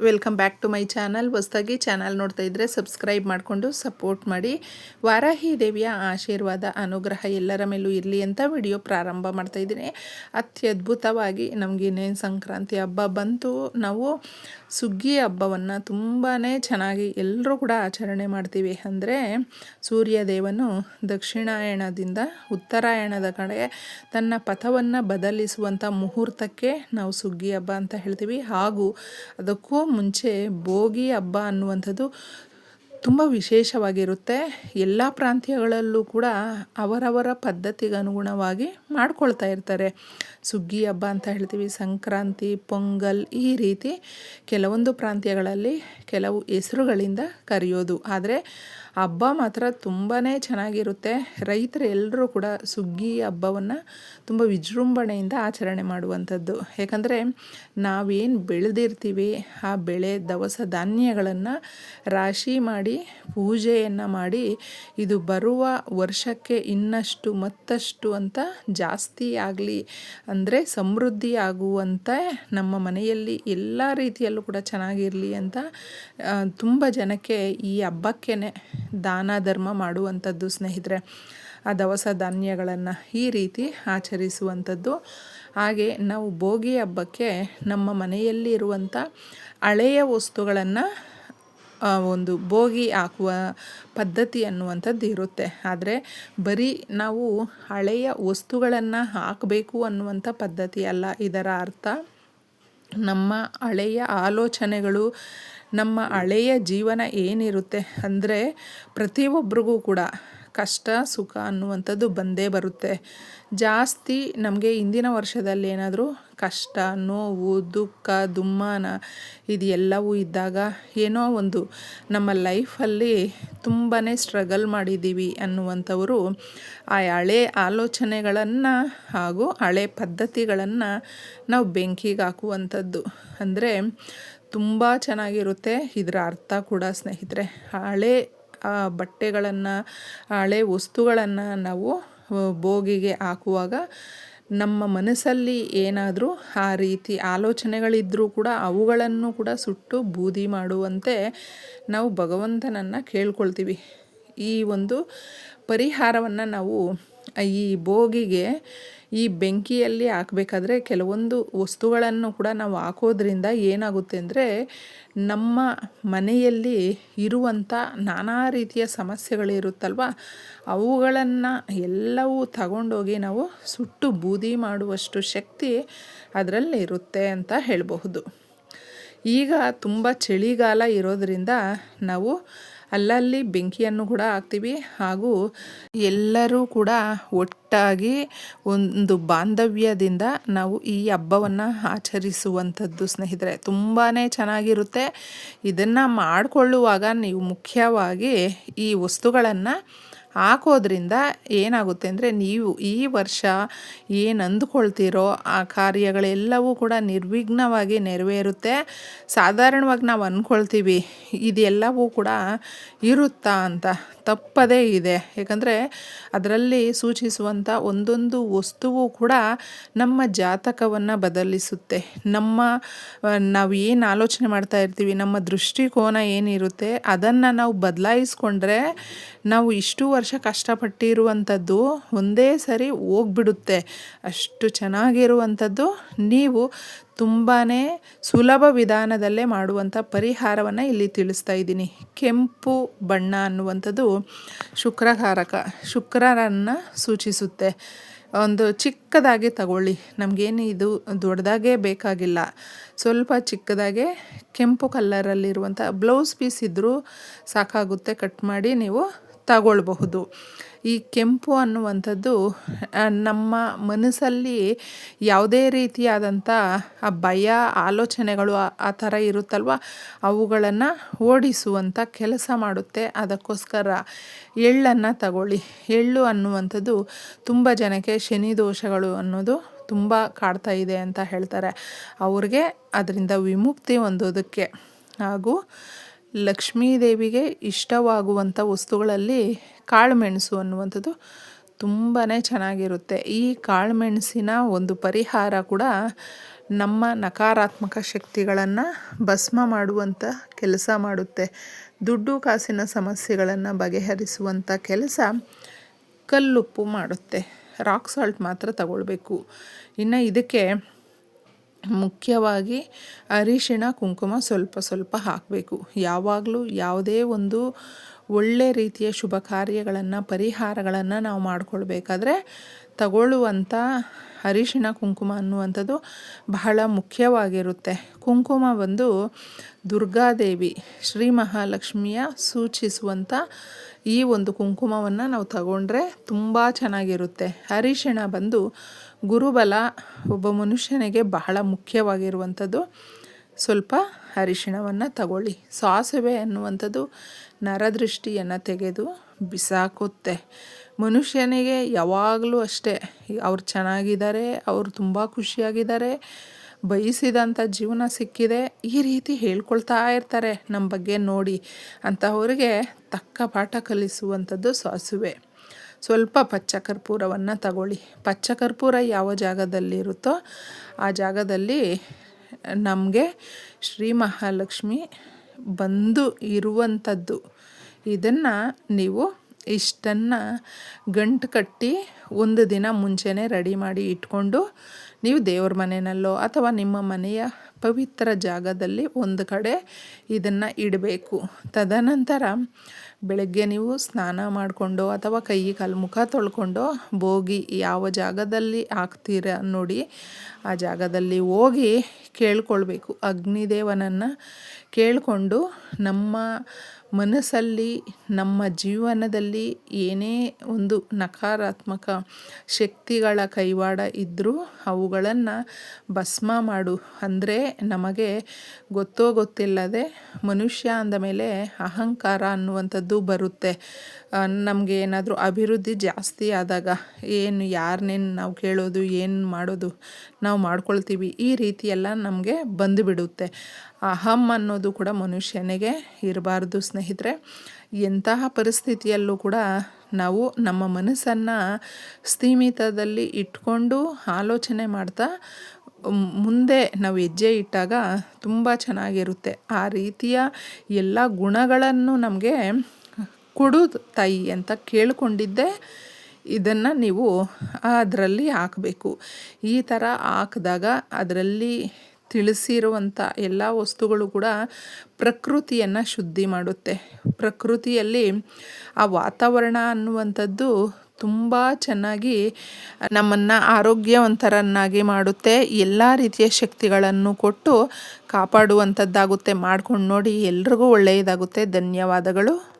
Welcome back to my channel. ಹೊಸದಾಗಿ channel ನೋಡ್ತಾ ಇದ್ದರೆ ಸಬ್ಸ್ಕ್ರೈಬ್ ಮಾಡಿಕೊಂಡು ಸಪೋರ್ಟ್ ಮಾಡಿ. ವಾರಾಹಿ ದೇವಿಯ ಆಶೀರ್ವಾದ ಅನುಗ್ರಹ ಎಲ್ಲರ ಮೇಲೂ ಇರಲಿ ಅಂತ ವಿಡಿಯೋ ಪ್ರಾರಂಭ ಮಾಡ್ತಾ ಇದ್ದೀನಿ. ಅತ್ಯದ್ಭುತವಾಗಿ ನಮಗಿನ್ನೇನು ಸಂಕ್ರಾಂತಿ ಹಬ್ಬ ಬಂತು. ನಾವು ಸುಗ್ಗಿ ಹಬ್ಬವನ್ನು ತುಂಬಾ ಚೆನ್ನಾಗಿ ಎಲ್ಲರೂ ಕೂಡ ಆಚರಣೆ ಮಾಡ್ತೀವಿ. ಅಂದರೆ ಸೂರ್ಯದೇವನು ದಕ್ಷಿಣಾಯಣದಿಂದ ಉತ್ತರಾಯಣದ ಕಡೆ ತನ್ನ ಪಥವನ್ನು ಬದಲಿಸುವಂಥ ಮುಹೂರ್ತಕ್ಕೆ ನಾವು ಸುಗ್ಗಿ ಹಬ್ಬ ಅಂತ ಹೇಳ್ತೀವಿ. ಹಾಗೂ ಅದಕ್ಕೂ ಮುಂಚೆ ಭೋಗಿ ಹಬ್ಬ ಅನ್ನುವಂಥದ್ದು ತುಂಬ ವಿಶೇಷವಾಗಿರುತ್ತೆ. ಎಲ್ಲ ಪ್ರಾಂತ್ಯಗಳಲ್ಲೂ ಕೂಡ ಅವರವರ ಪದ್ಧತಿಗೆ ಅನುಗುಣವಾಗಿ ಮಾಡ್ಕೊಳ್ತಾ ಇರ್ತಾರೆ. ಸುಗ್ಗಿ ಹಬ್ಬ ಅಂತ ಹೇಳ್ತೀವಿ, ಸಂಕ್ರಾಂತಿ, ಪೊಂಗಲ್, ಈ ರೀತಿ ಕೆಲವೊಂದು ಪ್ರಾಂತ್ಯಗಳಲ್ಲಿ ಕೆಲವು ಹೆಸರುಗಳಿಂದ ಕರೆಯೋದು. ಆದರೆ ಹಬ್ಬ ಮಾತ್ರ ತುಂಬಾ ಚೆನ್ನಾಗಿರುತ್ತೆ. ರೈತರು ಎಲ್ಲರೂ ಕೂಡ ಸುಗ್ಗಿ ಹಬ್ಬವನ್ನು ತುಂಬ ವಿಜೃಂಭಣೆಯಿಂದ ಆಚರಣೆ ಮಾಡುವಂಥದ್ದು. ಯಾಕಂದರೆ ನಾವೇನು ಬೆಳೆದಿರ್ತೀವಿ ಆ ಬೆಳೆ ದವಸ ಧಾನ್ಯಗಳನ್ನು ರಾಶಿ ಮಾಡಿ ಪೂಜೆಯನ್ನು ಮಾಡಿ ಇದು ಬರುವ ವರ್ಷಕ್ಕೆ ಇನ್ನಷ್ಟು ಮತ್ತಷ್ಟು ಅಂತ ಜಾಸ್ತಿ ಆಗಲಿ, ಅಂದರೆ ಸಮೃದ್ಧಿ ಆಗುವಂತೆ ನಮ್ಮ ಮನೆಯಲ್ಲಿ ಎಲ್ಲ ರೀತಿಯಲ್ಲೂ ಕೂಡ ಚೆನ್ನಾಗಿರಲಿ ಅಂತ ತುಂಬ ಜನಕ್ಕೆ ಈ ಹಬ್ಬಕ್ಕೇ ದಾನ ಧರ್ಮ ಮಾಡುವಂಥದ್ದು ಸ್ನೇಹಿತರೆ. ಆ ದವಸ ಧಾನ್ಯಗಳನ್ನು ಈ ರೀತಿ ಆಚರಿಸುವಂಥದ್ದು. ಹಾಗೆ ನಾವು ಭೋಗಿ ಹಬ್ಬಕ್ಕೆ ನಮ್ಮ ಮನೆಯಲ್ಲಿ ಇರುವಂಥ ಹಳೆಯ ವಸ್ತುಗಳನ್ನು ಒಂದು ಭೋಗಿ ಹಾಕುವ ಪದ್ಧತಿ ಅನ್ನುವಂಥದ್ದು ಇರುತ್ತೆ. ಆದರೆ ಬರೀ ನಾವು ಹಳೆಯ ವಸ್ತುಗಳನ್ನು ಹಾಕಬೇಕು ಅನ್ನುವಂಥ ಪದ್ಧತಿ ಅಲ್ಲ. ಇದರ ಅರ್ಥ ನಮ್ಮ ಹಳೆಯ ಆಲೋಚನೆಗಳು, ನಮ್ಮ ಹಳೆಯ ಜೀವನ ಏನಿರುತ್ತೆ, ಅಂದರೆ ಪ್ರತಿಯೊಬ್ಬರಿಗೂ ಕೂಡ ಕಷ್ಟ ಸುಖ ಅನ್ನುವಂಥದ್ದು ಬಂದೇ ಬರುತ್ತೆ. ಜಾಸ್ತಿ ನಮಗೆ ಇಂದಿನ ವರ್ಷದಲ್ಲಿ ಏನಾದರೂ ಕಷ್ಟ, ನೋವು, ದುಃಖ, ದುಮ್ಮಾನ ಇದೆಲ್ಲವೂ ಇದ್ದಾಗ ಏನೋ ಒಂದು ನಮ್ಮ ಲೈಫಲ್ಲಿ ತುಂಬಾ ಸ್ಟ್ರಗಲ್ ಮಾಡಿದ್ದೀವಿ ಅನ್ನುವಂಥವರು ಆ ಹಳೆ ಆಲೋಚನೆಗಳನ್ನು ಹಾಗೂ ಹಳೆ ಪದ್ಧತಿಗಳನ್ನು ನಾವು ಬೆಂಕಿಗೆ ಹಾಕುವಂಥದ್ದು. ಅಂದರೆ ತುಂಬ ಚೆನ್ನಾಗಿರುತ್ತೆ. ಇದರ ಅರ್ಥ ಕೂಡ ಸ್ನೇಹಿತರೆ, ಹಳೆ ಬಟ್ಟೆಗಳನ್ನು, ಹಳೆ ವಸ್ತುಗಳನ್ನು ನಾವು ಭೋಗಿಗೆ ಹಾಕುವಾಗ ನಮ್ಮ ಮನಸ್ಸಲ್ಲಿ ಏನಾದರೂ ಆ ರೀತಿ ಆಲೋಚನೆಗಳಿದ್ದರೂ ಕೂಡ ಅವುಗಳನ್ನು ಕೂಡ ಸುಟ್ಟು ಬೂದಿ ಮಾಡುವಂತೆ ನಾವು ಭಗವಂತನನ್ನು ಕೇಳ್ಕೊಳ್ತೀವಿ. ಈ ಒಂದು ಪರಿಹಾರವನ್ನು ನಾವು ಈ ಭೋಗಿಗೆ ಈ ಬೆಂಕಿಯಲ್ಲಿ ಹಾಕಬೇಕಾದ್ರೆ ಕೆಲವೊಂದು ವಸ್ತುಗಳನ್ನು ಕೂಡ ನಾವು ಹಾಕೋದ್ರಿಂದ ಏನಾಗುತ್ತೆ ಅಂದರೆ ನಮ್ಮ ಮನೆಯಲ್ಲಿ ಇರುವಂಥ ನಾನಾ ರೀತಿಯ ಸಮಸ್ಯೆಗಳಿರುತ್ತಲ್ವ, ಅವುಗಳನ್ನು ಎಲ್ಲವೂ ತಗೊಂಡೋಗಿ ನಾವು ಸುಟ್ಟು ಬೂದಿ ಮಾಡುವಷ್ಟು ಶಕ್ತಿ ಅದರಲ್ಲಿರುತ್ತೆ ಅಂತ ಹೇಳಬಹುದು. ಈಗ ತುಂಬ ಚಳಿಗಾಲ ಇರೋದರಿಂದ ನಾವು ಅಲ್ಲಲ್ಲಿ ಬೆಂಕಿಯನ್ನು ಕೂಡ ಹಾಕ್ತೀವಿ. ಹಾಗೂ ಎಲ್ಲರೂ ಕೂಡ ಒಟ್ಟಾಗಿ ಒಂದು ಬಾಂಧವ್ಯದಿಂದ ನಾವು ಈ ಹಬ್ಬವನ್ನು ಆಚರಿಸುವಂಥದ್ದು ಸ್ನೇಹಿತರೆ. ತುಂಬಾ ಚೆನ್ನಾಗಿರುತ್ತೆ. ಇದನ್ನು ಮಾಡಿಕೊಳ್ಳುವಾಗ ನೀವು ಮುಖ್ಯವಾಗಿ ಈ ವಸ್ತುಗಳನ್ನು ಹಾಕೋದ್ರಿಂದ ಏನಾಗುತ್ತೆ ಅಂದರೆ ನೀವು ಈ ವರ್ಷ ಏನು ಅಂದುಕೊಳ್ತೀರೋ ಆ ಕಾರ್ಯಗಳೆಲ್ಲವೂ ಕೂಡ ನಿರ್ವಿಘ್ನವಾಗಿ ನೆರವೇರುತ್ತೆ. ಸಾಧಾರಣವಾಗಿ ನಾವು ಅಂದ್ಕೊಳ್ತೀವಿ ಇದೆಲ್ಲವೂ ಕೂಡ ಇರುತ್ತಾ ಅಂತ, ತಪ್ಪದೇ ಇದೆ. ಯಾಕಂದರೆ ಅದರಲ್ಲಿ ಸೂಚಿಸುವಂಥ ಒಂದೊಂದು ವಸ್ತುವು ಕೂಡ ನಮ್ಮ ಜಾತಕವನ್ನು ಬದಲಿಸುತ್ತೆ. ನಾವು ಏನು ಆಲೋಚನೆ ಮಾಡ್ತಾ ಇರ್ತೀವಿ, ನಮ್ಮ ದೃಷ್ಟಿಕೋನ ಏನಿರುತ್ತೆ ಅದನ್ನು ನಾವು ಬದಲಾಯಿಸ್ಕೊಂಡ್ರೆ ನಾವು ಇಷ್ಟು ವರ್ಷ ಕಷ್ಟಪಟ್ಟಿರುವಂಥದ್ದು ಒಂದೇ ಸರಿ ಹೋಗ್ಬಿಡುತ್ತೆ. ಅಷ್ಟು ಚೆನ್ನಾಗಿರುವಂಥದ್ದು ನೀವು ತುಂಬಾ ಸುಲಭ ವಿಧಾನದಲ್ಲೇ ಮಾಡುವಂಥ ಪರಿಹಾರವನ್ನು ಇಲ್ಲಿ ತಿಳಿಸ್ತಾ ಇದ್ದೀನಿ. ಕೆಂಪು ಬಣ್ಣ ಅನ್ನುವಂಥದ್ದು ಶುಕ್ರಕಾರಕ, ಶುಕ್ರರನ್ನು ಸೂಚಿಸುತ್ತೆ. ಒಂದು ಚಿಕ್ಕದಾಗಿ ತಗೊಳ್ಳಿ, ನಮಗೇನು ಇದು ದೊಡ್ಡದಾಗೇ ಬೇಕಾಗಿಲ್ಲ. ಸ್ವಲ್ಪ ಚಿಕ್ಕದಾಗೆ ಕೆಂಪು ಕಲ್ಲರಲ್ಲಿರುವಂಥ ಬ್ಲೌಸ್ ಪೀಸ್ ಇದ್ದರೂ ಸಾಕಾಗುತ್ತೆ, ಕಟ್ ಮಾಡಿ ನೀವು ತಗೊಳ್ಬಹುದು. ಈ ಕೆಂಪು ಅನ್ನುವಂಥದ್ದು ನಮ್ಮ ಮನಸ್ಸಲ್ಲಿ ಯಾವುದೇ ರೀತಿಯಾದಂಥ ಆ ಭಯ ಆಲೋಚನೆಗಳು ಆ ಥರ ಇರುತ್ತಲ್ವ, ಅವುಗಳನ್ನು ಓಡಿಸುವಂಥ ಕೆಲಸ ಮಾಡುತ್ತೆ. ಅದಕ್ಕೋಸ್ಕರ ಎಳ್ಳನ್ನು ತಗೊಳ್ಳಿ. ಎಳ್ಳು ಅನ್ನುವಂಥದ್ದು ತುಂಬ ಜನಕ್ಕೆ ಶನಿ ದೋಷಗಳು ಅನ್ನೋದು ತುಂಬ ಕಾಡ್ತಾ ಇದೆ ಅಂತ ಹೇಳ್ತಾರೆ. ಅವ್ರಿಗೆ ಅದರಿಂದ ವಿಮುಕ್ತಿ ಹೊಂದೋದಕ್ಕೆ ಹಾಗೂ ಲಕ್ಷ್ಮೀದೇವಿಗೆ ಇಷ್ಟವಾಗುವಂಥ ವಸ್ತುಗಳಲ್ಲಿ ಕಾಳುಮೆಣಸು ಅನ್ನುವಂಥದ್ದು ತುಂಬಾ ಚೆನ್ನಾಗಿರುತ್ತೆ. ಈ ಕಾಳುಮೆಣಸಿನ ಒಂದು ಪರಿಹಾರ ಕೂಡ ನಮ್ಮ ನಕಾರಾತ್ಮಕ ಶಕ್ತಿಗಳನ್ನು ಭಸ್ಮ ಮಾಡುವಂಥ ಕೆಲಸ ಮಾಡುತ್ತೆ. ದುಡ್ಡು ಕಾಸಿನ ಸಮಸ್ಯೆಗಳನ್ನು ಬಗೆಹರಿಸುವಂಥ ಕೆಲಸ ಕಲ್ಲುಪ್ಪು ಮಾಡುತ್ತೆ. ರಾಕ್ ಸಾಲ್ಟ್ ಮಾತ್ರ ತಗೊಳ್ಬೇಕು. ಇನ್ನು ಇದಕ್ಕೆ ಮುಖ್ಯವಾಗಿ ಅರಿಶಿಣ ಕುಂಕುಮ ಸ್ವಲ್ಪ ಸ್ವಲ್ಪ ಹಾಕಬೇಕು. ಯಾವಾಗಲೂ ಯಾವುದೇ ಒಂದು ಒಳ್ಳೆ ರೀತಿಯ ಶುಭ ಕಾರ್ಯಗಳನ್ನು ಪರಿಹಾರಗಳನ್ನು ನಾವು ಮಾಡಿಕೊಳ್ಬೇಕಾದ್ರೆ ತಗೊಳ್ಳುವಂಥ ಅರಿಶಿಣ ಕುಂಕುಮ ಅನ್ನುವಂಥದ್ದು ಬಹಳ ಮುಖ್ಯವಾಗಿರುತ್ತೆ. ಕುಂಕುಮ ಬಂದು ದುರ್ಗಾದೇವಿ ಶ್ರೀ ಮಹಾಲಕ್ಷ್ಮಿಯ ಸೂಚಿಸುವಂಥ ಈ ಒಂದು ಕುಂಕುಮವನ್ನು ನಾವು ತಗೊಂಡ್ರೆ ತುಂಬ ಚೆನ್ನಾಗಿರುತ್ತೆ. ಅರಿಶಿಣ ಬಂದು ಗುರುಬಲ, ಒಬ್ಬ ಮನುಷ್ಯನಿಗೆ ಬಹಳ ಮುಖ್ಯವಾಗಿರುವಂಥದ್ದು. ಸ್ವಲ್ಪ ಅರಿಶಿಣವನ್ನು ತಗೊಳ್ಳಿ. ಸಾಸಿವೆ ಅನ್ನುವಂಥದ್ದು ನರದೃಷ್ಟಿಯನ್ನು ತೆಗೆದು ಬಿಸಾಕುತ್ತೆ. ಮನುಷ್ಯನಿಗೆ ಯಾವಾಗಲೂ ಅಷ್ಟೇ, ಅವ್ರು ಚೆನ್ನಾಗಿದ್ದಾರೆ, ಅವರು ತುಂಬ ಖುಷಿಯಾಗಿದ್ದಾರೆ, ಬಯಸಿದಂಥ ಜೀವನ ಸಿಕ್ಕಿದೆ, ಈ ರೀತಿ ಹೇಳ್ಕೊಳ್ತಾ ಇರ್ತಾರೆ ನಮ್ಮ ಬಗ್ಗೆ ನೋಡಿ. ಅಂಥವ್ರಿಗೆ ತಕ್ಕ ಪಾಠ ಕಲಿಸುವಂಥದ್ದು ಸಾಸಿವೆ. ಸ್ವಲ್ಪ ಪಚ್ಚ ಕರ್ಪೂರವನ್ನು ತಗೊಳ್ಳಿ. ಪಚ್ಚ ಕರ್ಪೂರ ಯಾವ ಜಾಗದಲ್ಲಿರುತ್ತೋ ಆ ಜಾಗದಲ್ಲಿ ನಮಗೆ ಶ್ರೀ ಮಹಾಲಕ್ಷ್ಮಿ ಬಂದು ಇರುವಂಥದ್ದು. ಇದನ್ನು ನೀವು ಇಷ್ಟನ್ನು ಗಂಟು ಕಟ್ಟಿ ಒಂದು ದಿನ ಮುಂಚೆನೇ ರೆಡಿ ಮಾಡಿ ಇಟ್ಕೊಂಡು ನೀವು ದೇವ್ರ ಮನೆಯಲ್ಲೋ ಅಥವಾ ನಿಮ್ಮ ಮನೆಯ ಪವಿತ್ರ ಜಾಗದಲ್ಲಿ ಒಂದು ಕಡೆ ಇದನ್ನು ಇಡಬೇಕು. ತದನಂತರ ಬೆಳಗ್ಗೆ ನೀವು ಸ್ನಾನ ಮಾಡಿಕೊಂಡು ಅಥವಾ ಕೈ ಕಾಲು ಮುಖ ತೊಳ್ಕೊಂಡು ಭೋಗಿ ಯಾವ ಜಾಗದಲ್ಲಿ ಹಾಕ್ತೀರ ನೋಡಿ ಆ ಜಾಗದಲ್ಲಿ ಹೋಗಿ ಕೇಳ್ಕೊಳ್ಬೇಕು. ಅಗ್ನಿದೇವನನ್ನು ಕೇಳಿಕೊಂಡು ನಮ್ಮ ಮನಸ್ಸಲ್ಲಿ ನಮ್ಮ ಜೀವನದಲ್ಲಿ ಏನೇ ಒಂದು ನಕಾರಾತ್ಮಕ ಶಕ್ತಿಗಳ ಕೈವಾಡ ಇದ್ದರೂ ಅವುಗಳನ್ನು ಭಸ್ಮ ಮಾಡು. ಅಂದರೆ ನಮಗೆ ಗೊತ್ತೋ ಗೊತ್ತಿಲ್ಲದೆ ಮನುಷ್ಯ ಅಂದ ಮೇಲೆ ಅಹಂಕಾರ ಅನ್ನುವಂಥದ್ದು ಬರುತ್ತೆ. ನಮಗೆ ಏನಾದರೂ ಅಭಿವೃದ್ಧಿ ಜಾಸ್ತಿ ಆದಾಗ ಏನು ಯಾರನ್ನೇನು ನಾವು ಕೇಳೋದು, ಏನು ಮಾಡೋದು, ನಾವು ಮಾಡ್ಕೊಳ್ತೀವಿ, ಈ ರೀತಿಯೆಲ್ಲ ನಮಗೆ ಬಂದುಬಿಡುತ್ತೆ. ಅಹಂ ಅನ್ನೋದು ಕೂಡ ಮನುಷ್ಯನಿಗೆ ಇರಬಾರ್ದು ಸ್ನೇಹಿತರೆ. ಎಂತಹ ಪರಿಸ್ಥಿತಿಯಲ್ಲೂ ಕೂಡ ನಾವು ನಮ್ಮ ಮನಸ್ಸನ್ನು ಸ್ಥೀಮಿತದಲ್ಲಿ ಇಟ್ಕೊಂಡು ಆಲೋಚನೆ ಮಾಡ್ತಾ ಮುಂದೆ ನಾವು ಹೆಜ್ಜೆ ಇಟ್ಟಾಗ ತುಂಬ ಚೆನ್ನಾಗಿರುತ್ತೆ. ಆ ರೀತಿಯ ಎಲ್ಲ ಗುಣಗಳನ್ನು ನಮಗೆ ಕೊಡು ತಾಯಿ ಅಂತ ಕೇಳಿಕೊಂಡಿದ್ದೆ. ಇದನ್ನು ನೀವು ಅದರಲ್ಲಿ ಹಾಕಬೇಕು. ಈ ಥರ ಹಾಕಿದಾಗ ಅದರಲ್ಲಿ ತಿಳಿಸಿರುವಂಥ ಎಲ್ಲ ವಸ್ತುಗಳು ಕೂಡ ಪ್ರಕೃತಿಯನ್ನು ಶುದ್ಧಿ ಮಾಡುತ್ತೆ. ಪ್ರಕೃತಿಯಲ್ಲಿ ಆ ವಾತಾವರಣ ಅನ್ನುವಂಥದ್ದು ತುಂಬ ಚೆನ್ನಾಗಿ ನಮ್ಮನ್ನು ಆರೋಗ್ಯವಂತರನ್ನಾಗಿ ಮಾಡುತ್ತೆ. ಎಲ್ಲ ರೀತಿಯ ಶಕ್ತಿಗಳನ್ನು ಕೊಟ್ಟು ಕಾಪಾಡುವಂಥದ್ದಾಗುತ್ತೆ. ಮಾಡ್ಕೊಂಡು ನೋಡಿ, ಎಲ್ರಿಗೂ ಒಳ್ಳೆಯದಾಗುತ್ತೆ. ಧನ್ಯವಾದಗಳು.